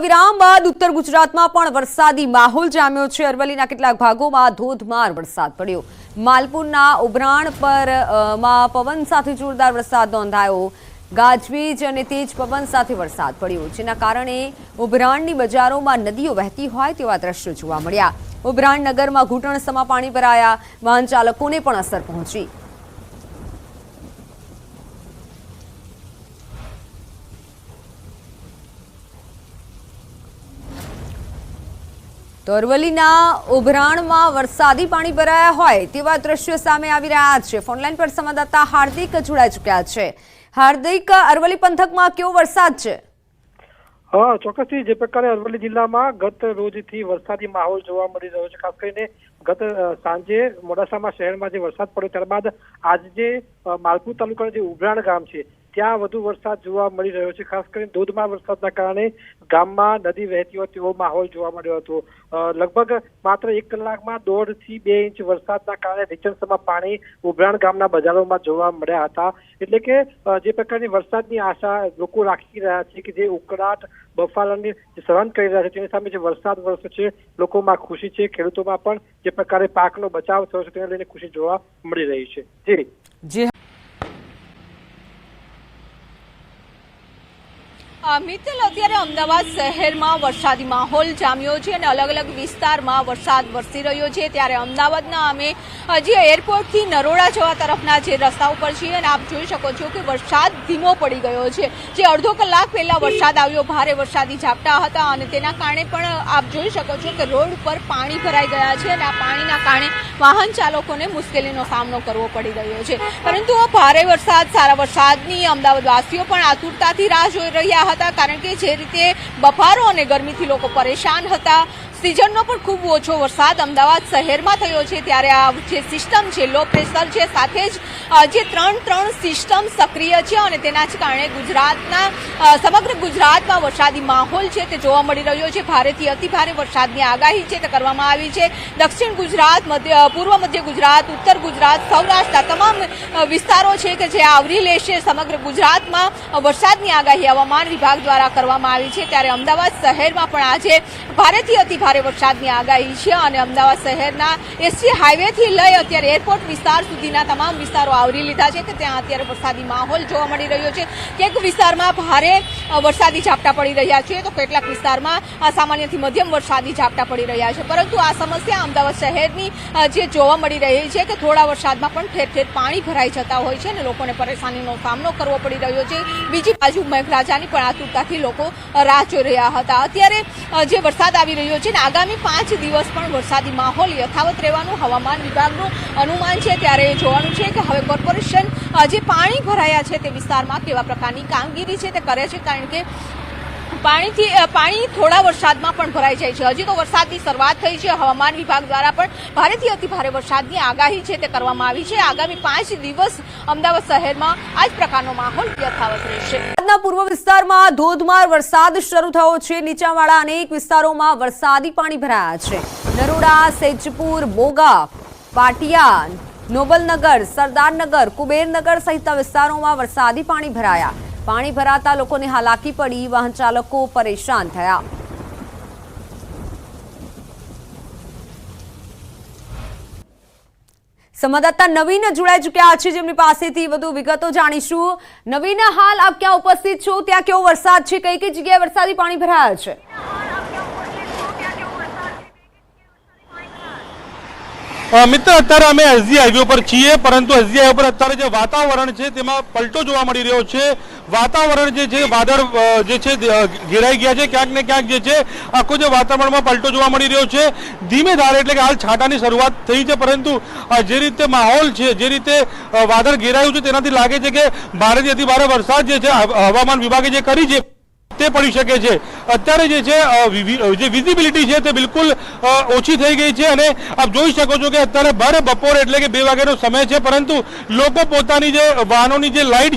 વિરામ બાદ ઉત્તર ગુજરાતમાં પણ વરસાદી માહોલ જામ્યો છે। અરવલ્લીના કેટલાક ભાગોમાં ધોધમાર વરસાદ પડ્યો। માલપુરના ઉભરાણ પર પવન સાથે જોરદાર વરસાદ નોંધાયો। ગાજવીજ અને તેજ પવન સાથે વરસાદ પડ્યો, જેના કારણે ઉભરાણની બજારોમાં નદીઓ વહેતી હોય તેવા દ્રશ્યો જોવા મળ્યા। ઉભરાણ નગરમાં ઘૂંટણસમા પાણી ભરાયા, વાહન ચાલકોને પણ અસર પહોંચી। તો અરવલ્લીના ઉભરાણમાં વરસાદી પાણી ભરાયા હોય તેવા દ્રશ્યો સામે આવી રહ્યા છે। ફોનલાઈન પર સંવાદદાતા હાર્દિક જોડાઈ ચૂક્યા છે। હાર્દિક, અરવલ્લી પંથકમાં કેવો વરસાદ છે? હા, ચોક્કસથી જે પ્રકારે અરવલ્લી જિલ્લામાં ગત રોજથી વરસાદી માહોલ જોવા મળી રહ્યો છે। ખાસ કરીને ગત સાંજે મોડાસામાં શહેરમાં જે વરસાદ પડ્યો ત્યારબાદ આજે માલપુર તાલુકાનું જે ઉભરાણ ગામ છે ત્યાં વધુ વરસાદ જોવા મળી રહ્યો છે। ખાસ કરીને ધોધમાર વરસાદના કારણે ગામમાં નદી વહેતી હોય તેવો માહોલ જોવા મળ્યો હતો। લગભગ માત્ર 1 કલાકમાં 1.5 થી 2 ઇંચ વરસાદના કારણે રીચણસમાં પાણી ઉભરાણ ગામના બજારોમાં જોવા મળ્યા હતા। એટલે કે જે પ્રકારની વરસાદની આશા લોકો રાખી રહ્યા છે કે જે ઉકળાટ બફારાને સહન કરી રહ્યા છે તેની સામે જે વરસાદ વરસ્યો છે લોકોમાં ખુશી છે। ખેડૂતોમાં પણ જે પ્રકારે પાકનો બચાવ થયો છે તેને લઈને ખુશી જોવા મળી રહી છે। જી મિત્તલ, અત્યારે અમદાવાદ શહેરમાં વરસાદી માહોલ જામ્યો છે અને અલગ અલગ વિસ્તારમાં વરસાદ વરસી રહ્યો છે। ત્યારે અમદાવાદના અમે હજી એરપોર્ટથી નરોડા જવા તરફના જે રસ્તા ઉપર છીએ અને આપ જોઈ શકો છો કે વરસાદ ધીમો પડી ગયો છે। જે અડધો કલાક પહેલા વરસાદ આવ્યો, ભારે વરસાદી ઝાપટા હતા અને તેના કારણે પણ આપ જોઈ શકો છો કે રોડ ઉપર પાણી ભરાઈ ગયા છે અને આ પાણીના કારણે વાહન ચાલકોને મુશ્કેલીનો સામનો કરવો પડી રહ્યો છે। પરંતુ ભારે વરસાદ, સારા વરસાદની અમદાવાદવાસીઓ પણ આતુરતાથી રાહ જોઈ રહ્યા હતા, કારણ કે જે રીતે બફારો અને ગરમીથી લોકો પરેશાન હતા। સિઝનનો પણ ખૂબ ઓછો વરસાદ અમદાવાદ શહેરમાં થયો છે। ત્યારે આ જે સિસ્ટમ છે, લો પ્રેશર છે, સાથે જ જે ત્રણ સિસ્ટમ સક્રિય છે અને તેના જ કારણે સમગ્ર ગુજરાતમાં વરસાદી માહોલ છે તે જોવા મળી રહ્યો છે। ભારેથી અતિભારે વરસાદની આગાહી છે તે કરવામાં આવી છે। દક્ષિણ ગુજરાત, પૂર્વ મધ્ય ગુજરાત, ઉત્તર ગુજરાત, સૌરાષ્ટ્રના તમામ વિસ્તારો છે કે જે આવરી લેશે સમગ્ર ગુજરાતમાં વરસાદની આગાહી હવામાન વિભાગ દ્વારા કરવામાં આવી છે। ત્યારે અમદાવાદ શહેરમાં પણ આજે ભારેથી અતિભારે વરસાદની આગાહી છે અને અમદાવાદ શહેરના એસટી હાઈવેથી લઈ અત્યારે એરપોર્ટ વિસ્તાર સુધીના તમામ વિસ્તારો આવરી લીધા છે કે ત્યાં અત્યારે વરસાદી માહોલ જોવા મળી રહ્યો છે। કેટલાક વિસ્તારમાં ભારે વરસાદી ઝાપટા પડી રહ્યા છે તો કેટલાક વિસ્તારમાં સામાન્યથી મધ્યમ વરસાદી ઝાપટા પડી રહ્યા છે। પરંતુ આ સમસ્યા અમદાવાદ શહેરની જે જોવા મળી રહી છે કે થોડા વરસાદમાં પણ ઠેર ઠેર પાણી ભરાઈ જતા હોય છે અને લોકોને પરેશાનીનો સામનો કરવો પડી રહ્યો છે। બીજી બાજુ મેઘરાજાની પણ આતુરતાથી લોકો રાહ જોઈ રહ્યા હતા। અત્યારે જે વરસાદ આવી રહ્યો છે, આગામી 5 દિવસ પણ વરસાદી માહોલ યથાવત રહેવાનું હવામાન વિભાગનું અનુમાન છે। ત્યારે જોવાનું છે કે હવે કોર્પોરેશન જે પાણી ભરાયા છે તે વિસ્તારમાં કેવા પ્રકારની કામગીરી છે તે કરે છે, કારણ કે પાણી થોડા વરસાદમાં પણ ભરાઈ જાય છે। હજી તો વરસાદની શરૂઆત થઈ છે। હવામાન વિભાગ દ્વારા પણ ભારેથી અતિભારે વરસાદની આગાહી છે તે કરવામાં આવી છે। આગામી 5 દિવસ અમદાવાદ શહેરમાં આ જ પ્રકારનો માહોલ યથાવત રહેશે। પૂર્વ વિસ્તારમાં ધોધમાર વરસાદ શરૂ થયો છે। નીચાણવાળા અનેક વિસ્તારોમાં વરસાદી પાણી ભરાયા છે। નરોડા, સેજપુર, બોગા, પાટિયા, નોબલનગર, સરદારનગર, કુબેરનગર સહિતના વિસ્તારોમાં વરસાદી પાણી ભરાયા। પાણી ભરાતા લોકોને હાલાકી પડી, વાહન ચાલકો પરેશાન થયા। સંવાદદાતા નવીન જોડાઈ ચૂક્યા છે, જેમની પાસેથી વધુ વિગતો જાણીશું। નવીન, હાલ આપ ક્યાં ઉપસ્થિત છો? ત્યાં કેવો વરસાદ છે? કઈ કઈ જગ્યાએ વરસાદી પાણી ભરાયા છે? મિત્ર, અત્યારે અમે એસજી હાઈવે પર છીએ, પરંતુ એસજી હાઈવે પર અત્યારે જે વાતાવરણ છે તેમાં પલટો જોવા મળી રહ્યો છે। વાતાવરણ જે છે, વાદળ જે છે ઘેરાઈ ગયા છે। ક્યાંક ને ક્યાંક જે છે આખો જે વાતાવરણમાં પલટો જોવા મળી રહ્યો છે। ધીમે ધારે, એટલે કે હાલ છાંટાની શરૂઆત થઈ છે, પરંતુ જે રીતે માહોલ છે, જે રીતે વાદળ ઘેરાયું છે તેનાથી લાગે છે કે ભારેથી અતિભારે વરસાદ જે છે હવામાન વિભાગે જે કરી છે તે પડી શકે છે। અત્યારે જે છે જે વિઝિબિલિટી છે તે બિલકુલ ઓછી થઈ ગઈ છે અને આપ જોઈ શકો છો કે અત્યારે ભર બપોર એટલે કે 2 વાગ્યાનો સમય છે, પરંતુ લોકો પોતાની જે વાહનોની જે લાઇટ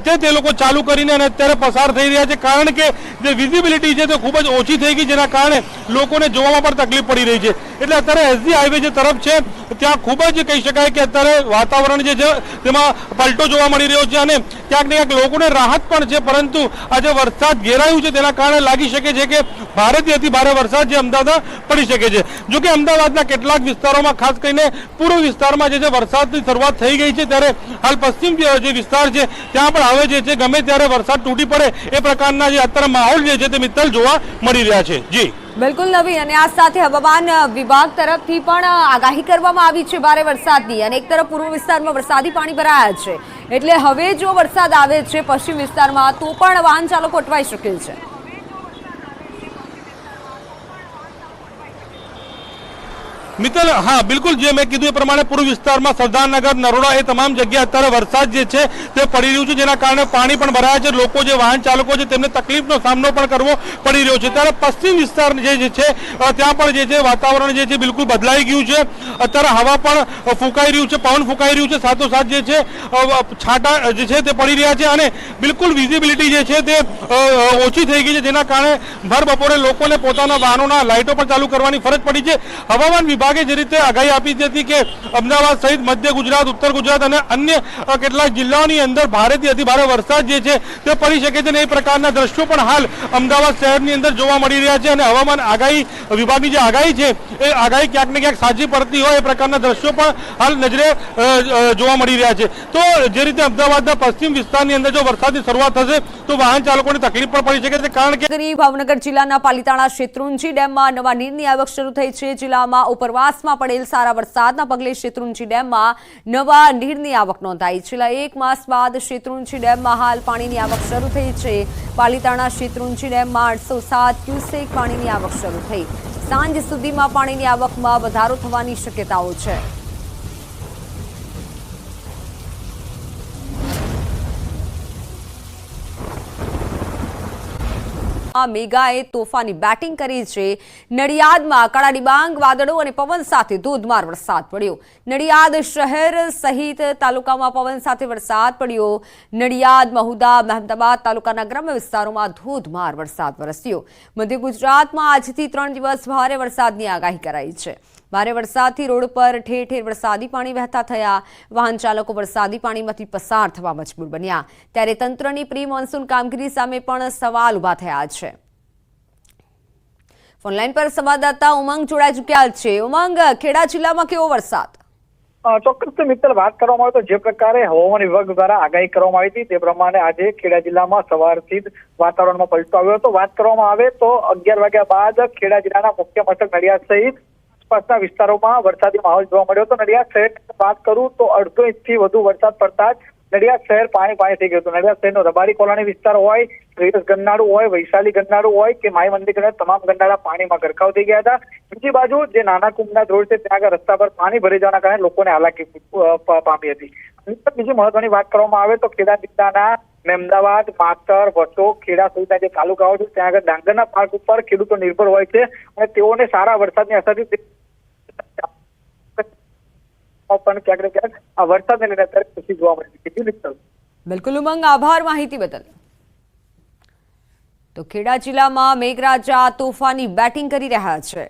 છે તે લોકો ચાલુ કરીને અને અત્યારે પસાર થઈ રહ્યા છે, કારણ કે જે વિઝિબિલિટી છે તે ખૂબ જ ઓછી થઈ ગઈ, જેના કારણે લોકોને જોવામાં પણ તકલીફ પડી રહી છે। એટલે અત્યારે એસજી હાઈવે જે તરફ છે ત્યાં ખૂબ જ કહી શકાય કે અત્યારે વાતાવરણ જે છે તેમાં પલટો જોવા મળી રહ્યો છે અને ક્યાંક ને ક્યાંક લોકોને રાહત પણ છે, પરંતુ આજે વરસાદ ઘેરાયું છે તેના કારણે લાગી શકે છે કે ભારેથી અતિ ભારે વરસાદ જે અમદાવાદમાં પડી શકે છે। જો કે અમદાવાદના કેટલાક વિસ્તારોમાં ખાસ કરીને પૂર્વ વિસ્તારમાં જે છે વરસાદની શરૂઆત થઈ ગઈ છે, ત્યારે હાલ પશ્ચિમ જે વિસ્તાર છે ત્યાં પણ હવે જે છે ગમે ત્યારે વરસાદ તૂટી પડે એ પ્રકારના જે અત્યારે માહોલ જે છે તે મિત્તલ જોવા મળી રહ્યા છે। જી બિલકુલ નવીન, અને આ સાથે હવામાન વિભાગ તરફથી પણ આગાહી કરવામાં આવી છે ભારે વરસાદની, અને એક તરફ પૂર્વ વિસ્તારમાં વરસાદી પાણી ભરાયા છે, એટલે હવે જો વરસાદ આવે છે પશ્ચિમ વિસ્તારમાં તો પણ વાહન ચાલકો અટવાઈ શકે છે। મિત્તલ, હા બિલકુલ, જે મેં કીધું એ પ્રમાણે પૂર્વ વિસ્તારમાં સરદારનગર, નરોડા એ તમામ જગ્યાએ અત્યારે વરસાદ જે છે તે પડી રહ્યું છે, જેના કારણે પાણી પણ ભરાયા છે। લોકો જે વાહન ચાલકો છે તેમને તકલીફનો સામનો પણ કરવો પડી રહ્યો છે। ત્યારે પશ્ચિમ વિસ્તાર જે છે ત્યાં પણ જે છે વાતાવરણ જે છે બિલકુલ બદલાઈ ગયું છે। અત્યારે હવા પણ ફૂંકાઈ રહ્યું છે, પવન ફૂંકાઈ રહ્યું છે, સાથોસાથ જે છે છાંટા જે છે તે પડી રહ્યા છે અને બિલકુલ વિઝિબિલિટી જે છે તે ઓછી થઈ ગઈ છે, જેના કારણે ભર બપોરે લોકોને પોતાના વાહનોના લાઇટો પણ ચાલુ કરવાની ફરજ પડી છે। હવામાન વિભાગે જે રીતે આગાહી આપી હતી કે અમદાવાદ સહિત મધ્ય ગુજરાત, ઉત્તર ગુજરાત અને અન્ય કેટલાક જિલ્લાઓની અંદર ભારેથી અતિ ભારે વરસાદ જે છે તે પડી શકે છે, અને એ પ્રકારના દ્રશ્યો પણ હાલ અમદાવાદ શહેરની અંદર જોવા મળી રહ્યા છે। અને હવામાન આગાહી વિભાગની જે આગાહી છે એ આગાહી ક્યાંક ને ક્યાંક સાચી પડતી હોય એ પ્રકારના દ્રશ્યો પણ હાલ નજરે જોવા મળી રહ્યા છે। તો જે રીતે અમદાવાદના પશ્ચિમ વિસ્તારની અંદર જો વરસાદની શરૂઆત થશે તો વાહન ચાલકોને તકલીફ પણ પડી શકે છે, કારણ કે ભાવનગર જિલ્લાના પાલિતાણા શેત્રુંજી ડેમમાં નવા નીરની આવક શરૂ થઈ છે। જિલ્લામાં ઉપરવાસમાં પડેલ સારા વરસાદના પગલે શેત્રુંજી ડેમમાં નવા નીરની આવક નોંધાઈ। છેલ્લા એક માસ બાદ શેત્રુંજી ડેમમાં હાલ પાણીની આવક શરૂ થઈ છે। પાલિતાણા શેત્રુંજી ડેમમાં 807 ક્યુસેક પાણીની આવક શરૂ થઈ। સાંજ સુધીમાં પાણીની આવકમાં વધારો થવાની શક્યતાઓ છે। મેઘાએ તોફાની બેટિંગ કરી છે। નડિયાદમાં કડા ડિબાંગ વાદળો અને પવન સાથે ધોધમાર વરસાદ પડ્યો। નડિયાદ શહેર સહિત તાલુકામાં પવન સાથે વરસાદ પડ્યો। નડિયાદ, મહુદા, મહેમદાબાદ તાલુકાના ગ્રામ્ય વિસ્તારોમાં ધોધમાર વરસાદ વરસ્યો। મધ્ય ગુજરાતમાં આજથી 3 દિવસ ભારે વરસાદની આગાહી કરાઈ છે। ભારે વરસાદથી રોડ પર ઠેર ઠેર વરસાદી પાણી વહેતા થયા। વાહન ચાલકો વરસાદી પાણીમાંથી પસાર થવા મજબૂર બન્યા। ત્યારે તંત્રની પ્રી મોન્સૂન કામગીરી સામે પણ સવાલ ઉભા થયા છે। ફોનલાઈન પર સંવાદદાતા ઉમંગ જોડાઈ ચૂક્યા છે। ઉમંગ, ખેડા જિલ્લામાં કેવો વરસાદ? ચોક્કસ મિત્ર, વાત કરવામાં આવે તો જે પ્રકારે હવામાન વિભાગ દ્વારા આગાહી કરવામાં આવી હતી તે પ્રમાણે આજે ખેડા જિલ્લામાં સવારથી જ વાતાવરણમાં પલટો આવ્યો હતો। વાત કરવામાં આવે તો 11 વાગ્યા બાદ ખેડા જિલ્લાના મુખ્ય મથક નડિયાદ સહિત આસપાસના વિસ્તારોમાં વરસાદી માહોલ જોવા મળ્યો હતો। નડિયાદ શહેરની વાત કરું તો 1.5 ઇંચથી વધુ વરસાદ પડતા જ નડિયાદ શહેર પાણી થઈ ગયું હતું। નડિયાદ શહેરનો રબારી કોલોની વિસ્તાર હોય, શ્રેયસ ગન્નાળુ હોય, વૈશાલી ગન્નાળુ હોય કે માઈ મંદિર ગન્નાળુ, તમામ ગન્નાળા પાણીમાં ગરકાવ થઈ ગયા હતા। બીજી બાજુ જે નાના કુંભના રોડ છે ત્યાં આગળ રસ્તા પર પાણી ભરી જવાના કારણે લોકોને હાલાકી પામી હતી। બીજી મહત્વની વાત કરવામાં આવે તો ખેડા જિલ્લાના મહેમદાવાદ, માતર, વસો, ખેડા સહિતના જે તાલુકાઓ છે ત્યાં આગળ ડાંગરના પાક ઉપર ખેડૂતો નિર્ભર હોય છે અને તેઓને સારા વરસાદની અસરથી પણ ક્યાંક ને ક્યાંક આ વરસાદને લઈને અત્યારે ખુશી જોવા મળી છે। બિલકુલ ઉમંગ, આભાર માહિતી બદલ। તો ખેડા જિલ્લામાં મેઘરાજા તોફાની બેટિંગ કરી રહ્યા છે।